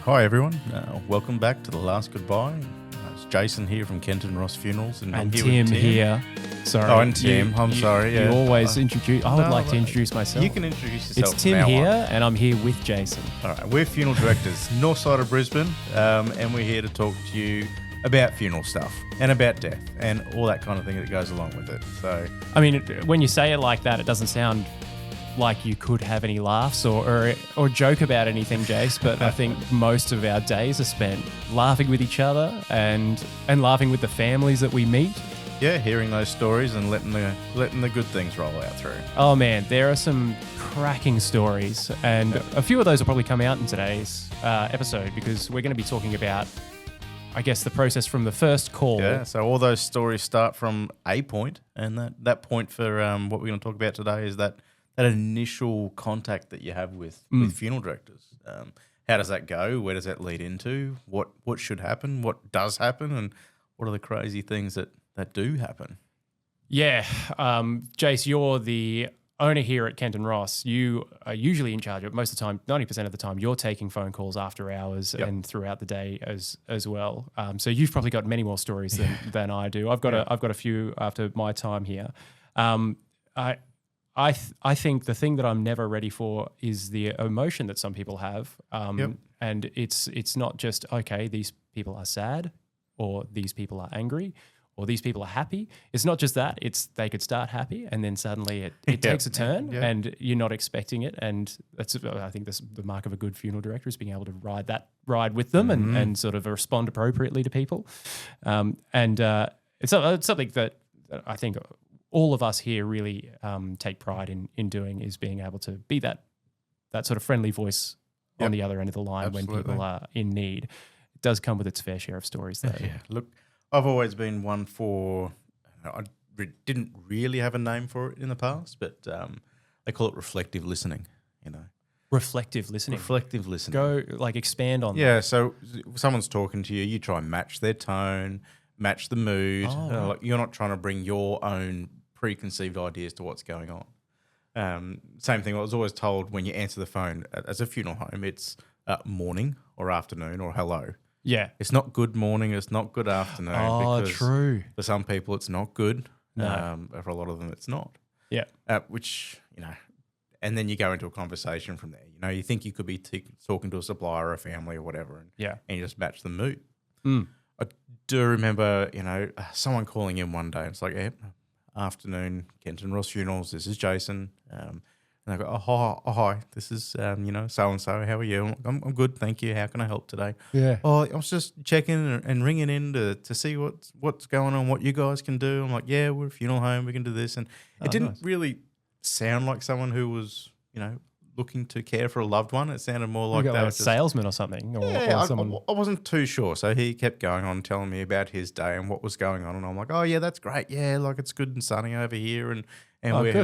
Hi everyone, welcome back to The Last Goodbye. It's Jason here from Kenton Ross Funerals. And I'm here Tim with Tim here. Sorry. Oh, and Tim. I'm sorry. You Yeah. always introduce. I would like to introduce myself. You can introduce yourself. It's Tim from now here, on. and I'm here with Jason. All right, we're funeral directors, north side of Brisbane, and we're here to talk to you about funeral stuff and about death and all that kind of thing that goes along with it. So, I mean, when you say it like that, it doesn't sound like you could have any laughs or joke about anything, Jace, but I think most of our days are spent laughing with each other and laughing with the families that we meet. yeah, hearing those stories and letting the good things roll out through. Oh man, there are some cracking stories, and a few of those will probably come out in today's episode because we're going to be talking about, I guess, the process from the first call. Yeah, so all those stories start from a point, and that point for what we're going to talk about today is that initial contact that you have with funeral directors. How does that go? Where does that lead into? What should happen? What does happen? And what are the crazy things that do happen? Yeah. Jace, you're the owner here at Kenton Ross. You are usually in charge of, most of the time, 90% of the time, you're taking phone calls after hours and throughout the day as well. So you've probably got many more stories than I do. I've got a few after my time here. I think the thing that I'm never ready for is the emotion that some people have. And it's not just, okay, these people are sad or these people are angry or these people are happy. It's not just that. It's they could start happy and then suddenly it takes a turn and you're not expecting it. And that's, I think that's the mark of a good funeral director, is being able to ride with them and sort of respond appropriately to people. It's something that I think all of us here really take pride in doing, is being able to be that sort of friendly voice on the other end of the line when people are in need. It does come with its fair share of stories, though. Yeah, look, I've always been one for, I didn't really have a name for it in the past, but they call it reflective listening, Reflective listening. Reflective listening. Go, expand on that. Yeah, so someone's talking to you, you try and match their tone, match the mood. Oh. You're not trying to bring your own preconceived ideas to what's going on. Same thing I was always told when you answer the phone as a funeral home, it's morning or afternoon or hello. Yeah. It's not good morning, it's not good afternoon. Oh, because true. For some people it's not good. No. For a lot of them it's not. Yeah. Which, and then you go into a conversation from there. You think you could be talking to a supplier or a family or whatever, and you just match the mood. I do remember, someone calling in one day and it's like, afternoon, Kenton Ross Funerals, this is Jason. And I go, hi, this is, so-and-so, how are you? I'm good, thank you. How can I help today? Yeah. Oh, I was just checking and ringing in to see what's going on, what you guys can do. I'm like, yeah, we're a funeral home, we can do this. And it didn't really sound like someone who was, looking to care for a loved one. It sounded more like a salesman or something. Or someone. I wasn't too sure. So he kept going on telling me about his day and what was going on. And I'm like, oh, yeah, that's great. Yeah, it's good and sunny over here. And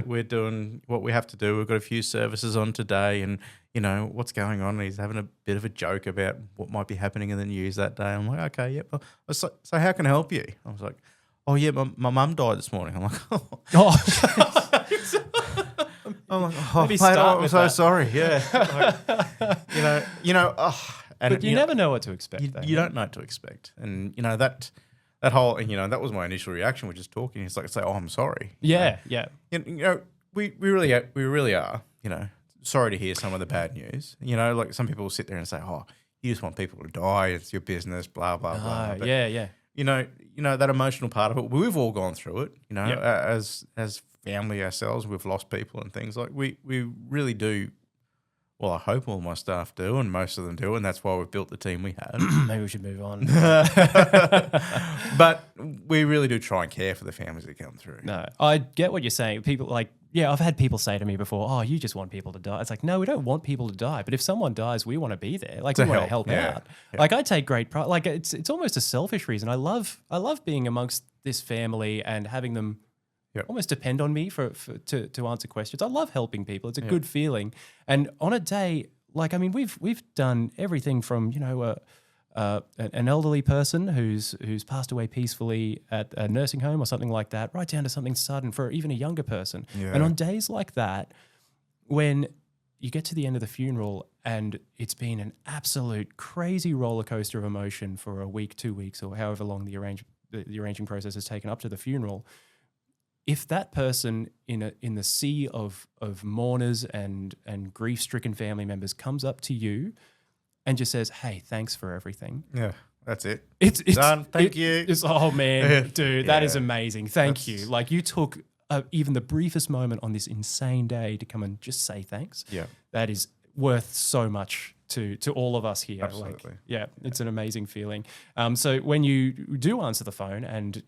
we're doing what we have to do. We've got a few services on today and, what's going on. And he's having a bit of a joke about what might be happening in the news that day. I'm like, okay, yep. So how can I help you? I was like, oh, yeah, my mum died this morning. I'm like, I'm like, mate, I'm so sorry. Yeah, but you never know what to expect. You don't know what to expect, and that whole, and that was my initial reaction. We're just talking. It's like, say, oh, I'm sorry. Yeah. We really are. Sorry to hear some of the bad news. Like some people will sit there and say, oh, you just want people to die. It's your business. Blah blah blah. But, yeah. That emotional part of it. We've all gone through it. As family ourselves, we've lost people and things like we really do. Well, I hope all my staff do, and most of them do, and that's why we've built the team we have. Maybe we should move on. But we really do try and care for the families that come through. No, I get what you're saying. People I've had people say to me before, oh, you just want people to die. It's like, no, we don't want people to die. But if someone dies, we want to be there. We want to help out. Yeah. I take great pride. It's almost a selfish reason. I love being amongst this family and having them almost depend on me to answer questions. I love helping people. It's a good feeling. And on a day, we've done everything from, an elderly person who's passed away peacefully at a nursing home or something like that, right down to something sudden for even a younger person. Yeah. And on days like that, when you get to the end of the funeral And it's been an absolute crazy roller coaster of emotion for a week, 2 weeks, or however long the arranging process has taken up to the funeral. If that person in the sea of mourners and grief-stricken family members comes up to you and just says, "Hey, thanks for everything." Yeah, that's it. It's done. Thank you. It's, oh man, dude, that is amazing. Thank you. Like, you took even the briefest moment on this insane day to come and just say thanks. Yeah, that is worth so much to all of us here. Absolutely. Like, it's an amazing feeling. So when you do answer the phone and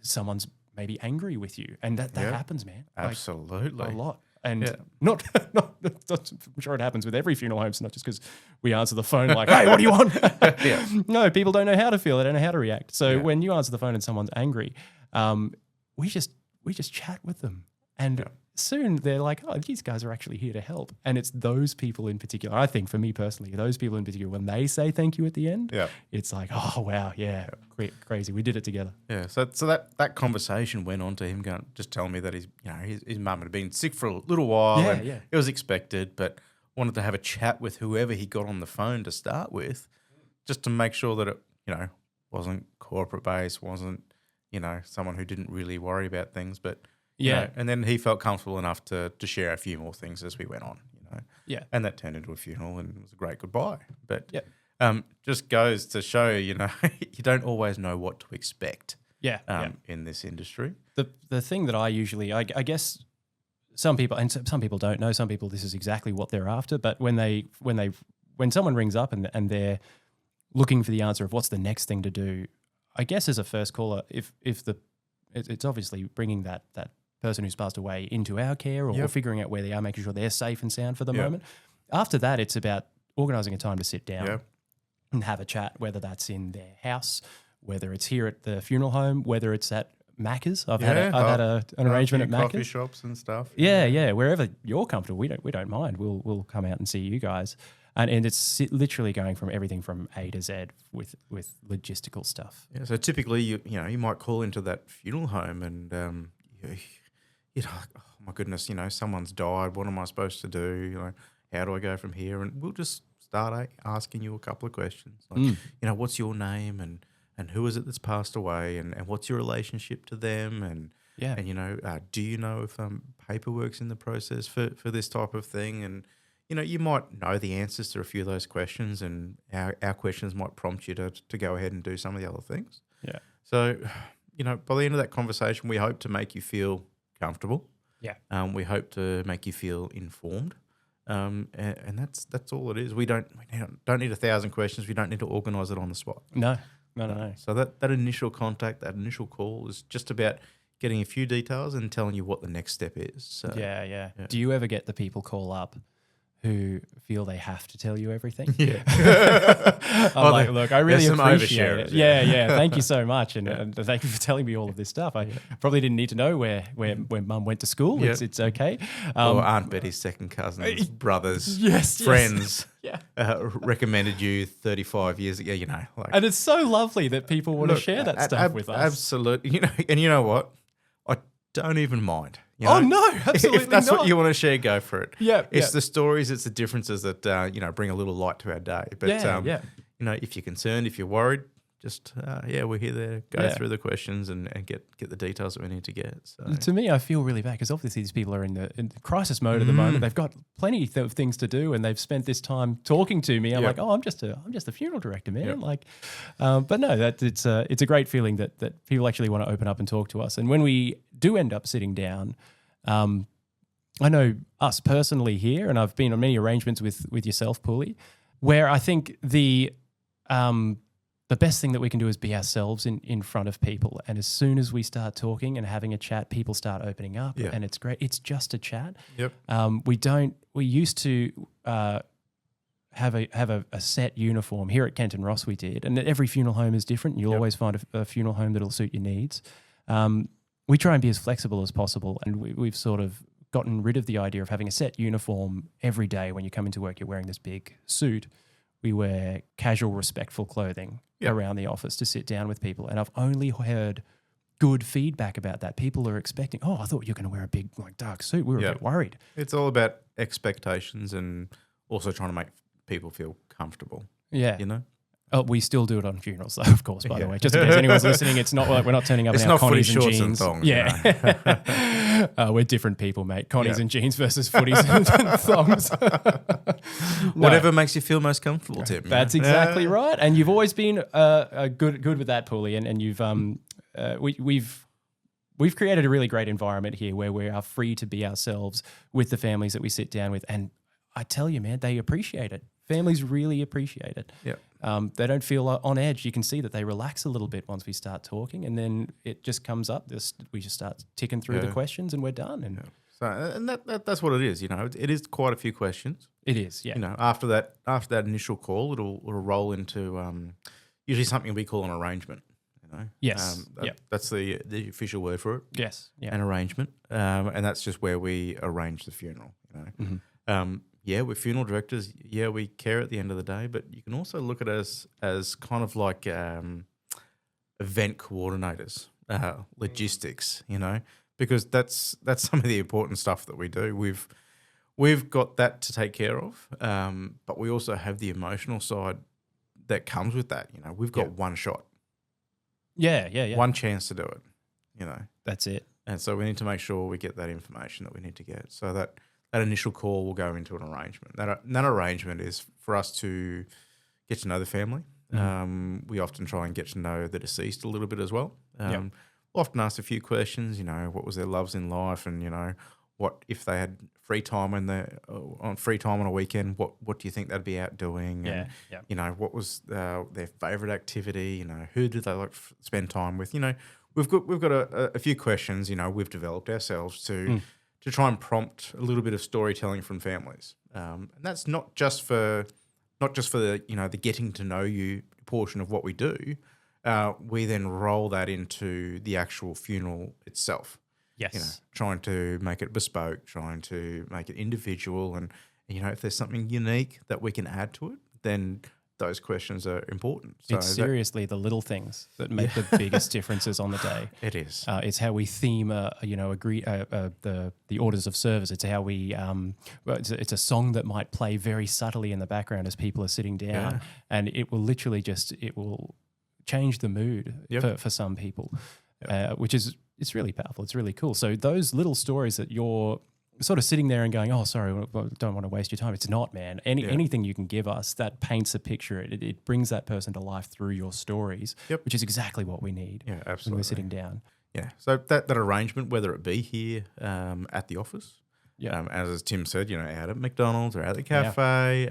someone's maybe angry with you, and that happens, man. Absolutely. Like, a lot. And not, I'm sure it happens with every funeral home, so not just because we answer the phone like, "Hey, what do you want?" No, people don't know how to feel. They don't know how to react. So when you answer the phone and someone's angry, we just chat with them. And soon they're like, "Oh, these guys are actually here to help." And it's those people in particular, I think for me personally, those people in particular, when they say thank you at the end, it's like, "Oh, wow, crazy. We did it together." Yeah. So that conversation went on to him just telling me that his mum had been sick for a little while. It was expected, but wanted to have a chat with whoever he got on the phone to start with, just to make sure that it, wasn't corporate based, wasn't, someone who didn't really worry about things, but and then he felt comfortable enough to share a few more things as we went on, and that turned into a funeral and it was a great goodbye. But just goes to show, you don't always know what to expect. In this industry. The thing that I usually, I guess, some people don't know. Some people, this is exactly what they're after. But when someone rings up and they're looking for the answer of what's the next thing to do, I guess as a first caller, it's obviously bringing that person who's passed away into our care or figuring out where they are, making sure they're safe and sound for the moment. After that, it's about organising a time to sit down and have a chat, whether that's in their house, whether it's here at the funeral home, whether it's at Macca's. I've had an arrangement at Macca's. Coffee shops and stuff. Yeah. Wherever you're comfortable, we don't mind. We'll come out and see you guys. And it's literally going from everything from A to Z with logistical stuff. Yeah, so typically you might call into that funeral home and oh my goodness, someone's died. What am I supposed to do? How do I go from here? And we'll just start asking you a couple of questions, like what's your name and who is it that's passed away and what's your relationship to them and do you know if paperwork's in the process for this type of thing? And you might know the answers to a few of those questions, and our questions might prompt you to go ahead and do some of the other things. Yeah. So, by the end of that conversation, we hope to make you feel comfortable. Yeah. We hope to make you feel informed. And that's all it is. We don't need 1,000 questions. We don't need to organise it on the spot. No. So that initial contact, that initial call is just about getting a few details and telling you what the next step is. So, yeah. Do you ever get the people call up who feel they have to tell you everything? Yeah. I'm like, look, I really appreciate it. Yeah. Thank you so much. And thank you for telling me all of this stuff. I probably didn't need to know where mum went to school. Yeah. It's okay. Or Aunt Betty's second cousins, brothers, yes, friends. Yeah. Recommended you 35 years ago, and it's so lovely that people want to share that stuff with us. Absolutely. And you know what? I don't even mind. No, absolutely if that's not. what you want to share, go for it. Yeah, it's the stories, it's the differences that bring a little light to our day. But if you're concerned, if you're worried, just we're here to go through the questions and get the details that we need to get. So to me, I feel really bad because obviously these people are in the crisis mode at the moment. They've got plenty of things to do, and they've spent this time talking to me. I'm like, I'm just a funeral director, man. Like, but no, it's a great feeling that people actually want to open up and talk to us. And when we do end up sitting down, I know us personally here, and I've been on many arrangements with yourself, Pooley, where I think the best thing that we can do is be ourselves in front of people. And as soon as we start talking and having a chat, people start opening up, and it's great. It's just a chat. Yep. We used to have a set uniform here at Kent and Ross. We did, and every funeral home is different. You'll always find a funeral home that'll suit your needs. We try and be as flexible as possible, and we've sort of gotten rid of the idea of having a set uniform every day. When you come into work, you're wearing this big suit. We wear casual, respectful clothing around the office to sit down with people. And I've only heard good feedback about that. People are expecting, I thought you were going to wear a big, dark suit. We were a bit worried. It's all about expectations and also trying to make people feel comfortable. Yeah. You know? Oh, we still do it on funerals, though, of course, by the way. Just in case anyone's listening, it's not like we're not turning up in our Connies and jeans. And thongs, We're different people, mate. Connies and jeans versus footies and thongs. Whatever makes you feel most comfortable, Tim. That's exactly right. And you've always been good with that, Paulie. And you've we've created a really great environment here where we are free to be ourselves with the families that we sit down with. And I tell you, man, they appreciate it. Families really appreciate it. Yeah. They don't feel on edge. You can see that they relax a little bit once we start talking, and then it just comes up. We just start ticking through the questions, and we're done. And so, and that's what it is. You know, it is quite a few questions. It is, yeah. You know, after that initial call, it'll roll into usually something we call an arrangement. You know, yes, that's the official word for it. Yes, yeah. An arrangement, and that's just where we arrange the funeral. You know. Mm-hmm. Yeah, we're funeral directors. Yeah, we care at the end of the day, but you can also look at us as kind of like event coordinators, logistics, you know, because that's some of the important stuff that we do. We've got that to take care of, but we also have the emotional side that comes with that. You know, we've got one shot. Yeah. One chance to do it, you know. That's it. And so we need to make sure we get that information that we need to get so that initial call will go into an arrangement. That arrangement is for us to get to know the family. Mm-hmm. We often try and get to know the deceased a little bit as well. We'll often ask a few questions, you know, what was their loves in life, and, you know, what if they had free time on a weekend, what do you think they'd be out doing? And, you know, what was their favourite activity? You know, who did they like to spend time with? You know, we've got a few questions, you know, we've developed ourselves to try and prompt a little bit of storytelling from families. And that's not just for the, you know, the getting to know you portion of what we do. We then roll that into the actual funeral itself. Yes. You know, trying to make it bespoke, trying to make it individual. And, you know, if there's something unique that we can add to it, then those questions are important. So it's seriously the little things that make the biggest differences on the day. It is. It's how we theme, the orders of service. It's how we. It's a song that might play very subtly in the background as people are sitting down, and it will literally change the mood for some people, which is it's really powerful. It's really cool. So those little stories that you're sort of sitting there and going, oh, sorry, don't want to waste your time. It's not, man. Anything you can give us that paints a picture. It brings that person to life through your stories, which is exactly what we need. Yeah, absolutely. When we're sitting down. Yeah. So that arrangement, whether it be here at the office, as Tim said, you know, out at McDonald's or at the cafe,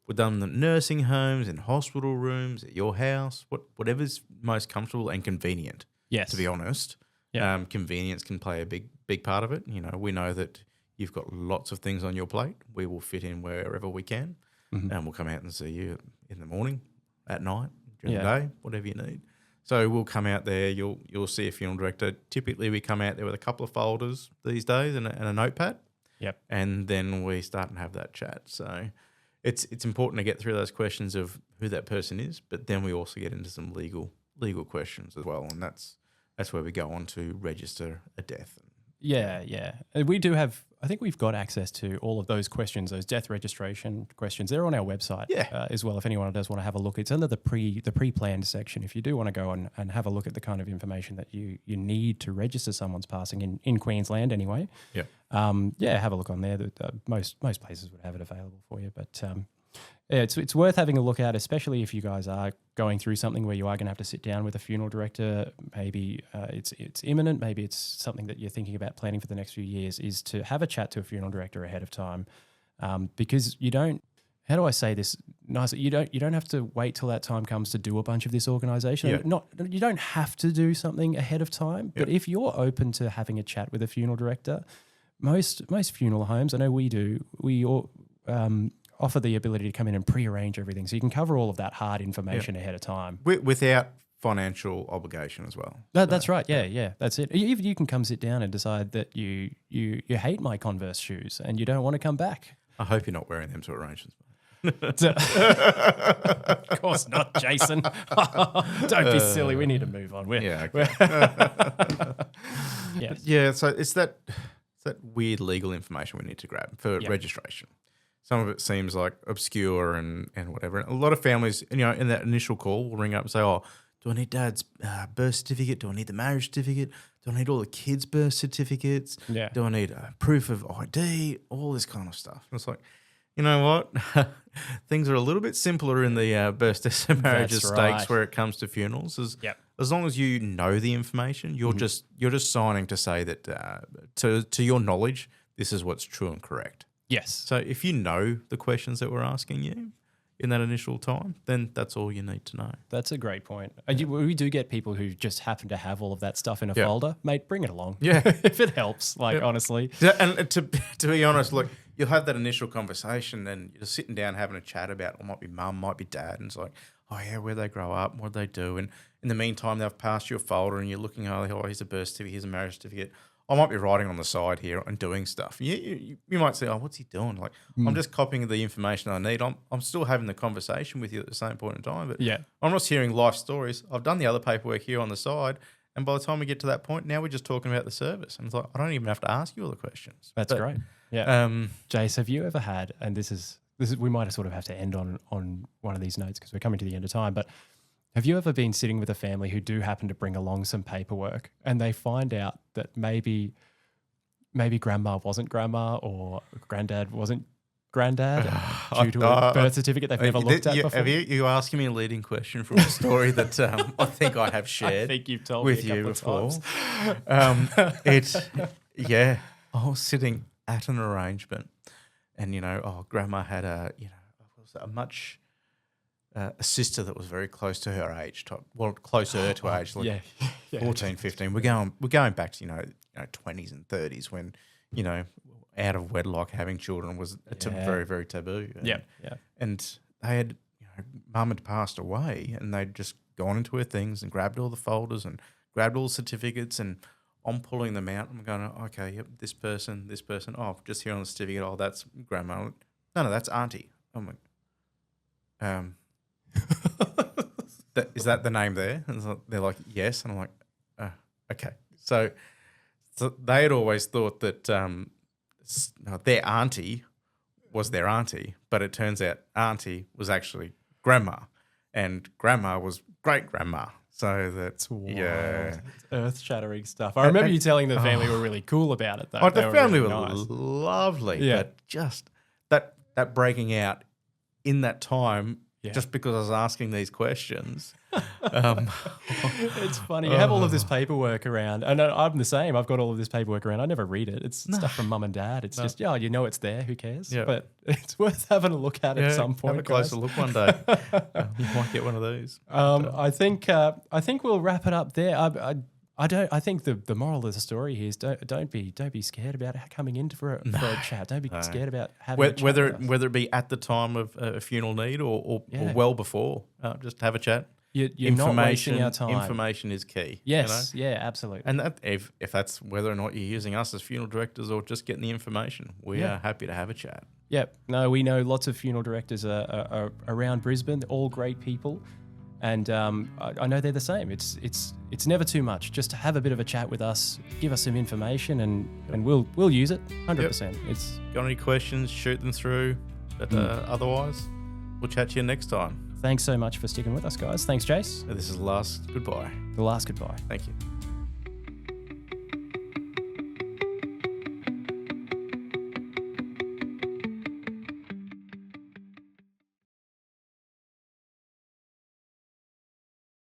we've done the nursing homes, in hospital rooms, at your house, whatever's most comfortable and convenient. Yes. To be honest. Yeah. Convenience can play a big part of it. You know, we know that you've got lots of things on your plate. We will fit in wherever we can, and we'll come out and see you in the morning, at night, during the day, whatever you need. So we'll come out there. You'll see a funeral director. Typically, we come out there with a couple of folders these days and a notepad. Yep. And then we start and have that chat. So it's important to get through those questions of who that person is, but then we also get into some legal questions as well, and that's where we go on to register a death. Yeah. And we do have, I think we've got access to all of those questions, those death registration questions. They're on our website as well. If anyone does want to have a look, it's under the pre-planned section. If you do want to go and have a look at the kind of information that you need to register someone's passing in Queensland anyway. Yeah. Have a look on there. Most places would have it available for you. But it's worth having a look at, especially if you guys are going through something where you are going to have to sit down with a funeral director. Maybe it's imminent. Maybe it's something that you're thinking about planning for the next few years, is to have a chat to a funeral director ahead of time, because you don't. How do I say this nicely? You don't have to wait till that time comes to do a bunch of this organisation. Yeah. You don't have to do something ahead of time, but if you're open to having a chat with a funeral director, most funeral homes, I know we do, we all offer the ability to come in and pre-arrange everything, so you can cover all of that hard information ahead of time without financial obligation as well. That's right. Yeah, that's it. Even you can come sit down and decide that you hate my Converse shoes and you don't want to come back. I hope you're not wearing them to arrangements. Of course not, Jason. Don't be silly. We need to move on. So it's that weird legal information we need to grab for registration. some of it seems like obscure and whatever. A lot of families, in that initial call will ring up and say, oh, do I need dad's birth certificate? Do I need the marriage certificate? Do I need all the kids' birth certificates? Yeah. Do I need proof of ID? All this kind of stuff. And it's like, you know what? Things are a little bit simpler in the birth, deaths, and marriages stakes where it comes to funerals. As long as you know the information, you're just signing to say that to your knowledge, this is what's true and correct. Yes. So if you know the questions that we're asking you in that initial time, then that's all you need to know. That's a great point. We do get people who just happen to have all of that stuff in a folder. Mate, bring it along. Yeah. If it helps, honestly. And to be honest, look, you'll have that initial conversation and you're sitting down having a chat about, it might be mum, might be dad, and it's like, oh yeah, where'd they grow up? What'd they do? And in the meantime, they've passed you a folder and you're looking, oh, here's a birth certificate, here's a marriage certificate. I might be writing on the side here and doing stuff. You might say, oh, what's he doing? Like, I'm just copying the information I need. I'm still having the conversation with you at the same point in time. But I'm not hearing life stories. I've done the other paperwork here on the side. And by the time we get to that point, now we're just talking about the service. And it's like, I don't even have to ask you all the questions. That's great. Yeah. Jace, have you ever had, and this is we might sort of have to end on one of these notes because we're coming to the end of time, but have you ever been sitting with a family who do happen to bring along some paperwork and they find out that maybe grandma wasn't grandma or granddad wasn't granddad due to a birth certificate they've never looked at before? You asking me a leading question from a story that I think I have shared I think you've told with me you before. I was sitting at an arrangement and, grandma had a sister that was very close to her age, closer to her age, 14, 15. We're going back to 20s and 30s when out of wedlock having children was very, very taboo. And they had mum had passed away, and they'd just gone into her things and grabbed all the folders and grabbed all the certificates, and I'm pulling them out. I'm going, okay, yep, this person. Oh, just here on the certificate. Oh, that's grandma. No, that's auntie. I'm like, is that the name there? And they're like, yes. And I'm like, okay. So they had always thought that their auntie was their auntie, but it turns out auntie was actually grandma, and grandma was great grandma. So that's wild. It's earth-shattering stuff. I remember you telling the family were really cool about it, though. Oh, the family were lovely. Yeah. But just that breaking out in that time. Yeah. Just because I was asking these questions. It's funny. You have all of this paperwork around. And I'm the same. I've got all of this paperwork around. I never read it. It's stuff from mum and dad. It's just, it's there. Who cares? Yeah. But it's worth having a look at at some point. Have a closer look one day. You might get one of these. I think we'll wrap it up there. I think the moral of the story here is don't be scared about coming in for a chat. Don't be scared about having a chat whether it be at the time of a funeral need or well before. Just have a chat. You're not wasting our time. Information is key. Yes, yeah, absolutely. And that, if that's whether or not you're using us as funeral directors or just getting the information, we are happy to have a chat. Yep. No, we know lots of funeral directors are around Brisbane. They're all great people. And I know they're the same. It's never too much. Just to have a bit of a chat with us, give us some information, and we'll use it 100%. Yep. Got any questions? Shoot them through. But otherwise, we'll chat to you next time. Thanks so much for sticking with us, guys. Thanks, Jace. This is the last goodbye. The last goodbye. Thank you.